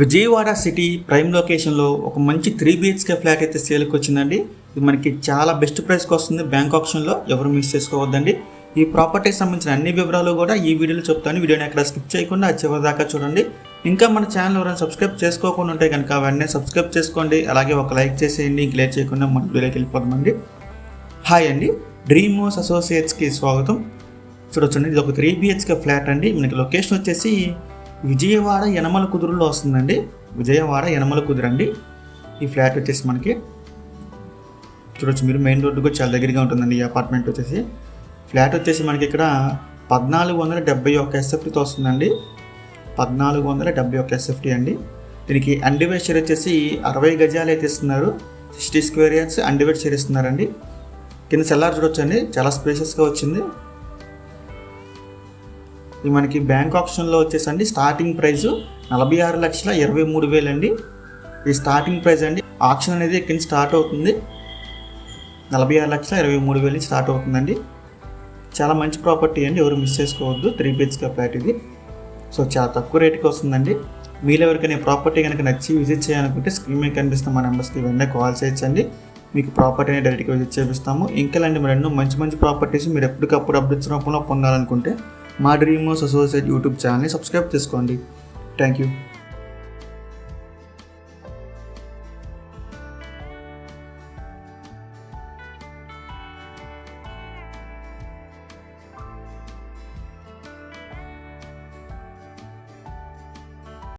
Vijayawada city prime లొకేషన్లో ఒక మంచి 3 BHK ఫ్లాట్ అయితే సేల్కి వచ్చిందండి. ఇది మనకి చాలా బెస్ట్ ప్రైస్కి వస్తుంది. బ్యాంక్ ఆప్షన్లో ఎవరు మిస్ చేసుకోవద్దండి. ఈ ప్రాపర్టీకి సంబంధించిన అన్ని వివరాలు కూడా ఈ వీడియోలో చెప్తాను. వీడియోని ఎక్కడ స్కిప్ చేయకుండా చివరి దాకా చూడండి. ఇంకా మన ఛానల్ ఎవరైనా సబ్స్క్రైబ్ చేసుకోకుండా ఉంటే కనుక వెంటనే సబ్స్క్రైబ్ చేసుకోండి. అలాగే ఒక లైక్ చేసేయండి. ఇంక లేట్ చేయకుండా మన వీడియోకి వెళ్ళిపోదామండి. హాయ్ అండి, డ్రీమ్ హౌస్ అసోసియేట్స్కి స్వాగతం. చూడొచ్చండి, ఇది ఒక 3 BHK ఫ్లాట్ అండి. మనకి లొకేషన్ వచ్చేసి విజయవాడ యనమల కుదురులో వస్తుందండి. విజయవాడ యనమల కుదురు అండి ఈ ఫ్లాట్ వచ్చేసి. మనకి చూడొచ్చు మీరు, మెయిన్ రోడ్డుకు చాలా దగ్గరగా ఉంటుందండి ఈ అపార్ట్మెంట్ వచ్చేసి. ఫ్లాట్ వచ్చేసి మనకి ఇక్కడ 1471 SFTతో వస్తుందండి. 1471 SFT అండి. దీనికి అన్డివైడ్ షేర్ వచ్చేసి 60 గజాలు అయితే ఇస్తున్నారు. 60 స్క్వేర్ యార్డ్స్ అన్డివైడ్ షేర్ ఇస్తున్నారండి. కింద సెల్లార్ చూడొచ్చండి, చాలా స్పేషియస్గా వచ్చింది. ఇది మనకి బ్యాంక్ ఆప్షన్లో వచ్చేసండి స్టార్టింగ్ ప్రైస్ 46,23,000 అండి. ఇది స్టార్టింగ్ ప్రైస్ అండి. ఆప్షన్ అనేది కింద స్టార్ట్ అవుతుంది. 46,23,000 స్టార్ట్ అవుతుందండి. చాలా మంచి ప్రాపర్టీ అండి, ఎవరు మిస్ చేసుకోవద్దు. 3 BHK ఫ్లాట్ ఇది. సో చాలా తక్కువ రేటుకి వస్తుందండి. మీరు ఎవరికైనా ప్రాపర్టీ కనుక నచ్చి విజిట్ చేయాలనుకుంటే స్క్రీన్ మీద కనిపిస్తున్న మా నెంబర్స్కి వెంటనే కాల్ చేయొచ్చండి. మీకు ప్రాపర్టీని డైరెక్ట్గా విజిట్ చేపిస్తాము. ఇంకా లాంటి మరి ఎన్నో మంచి ప్రాపర్టీస్ మీరు ఎప్పటికప్పుడు అప్డేట్స్ రూపంలో పొందాలనుకుంటే మా డ్రీమ్ హౌస్ అసోసియేట్ యూట్యూబ్ ఛానల్ని సబ్స్క్రైబ్ చేసుకోండి. Thank you.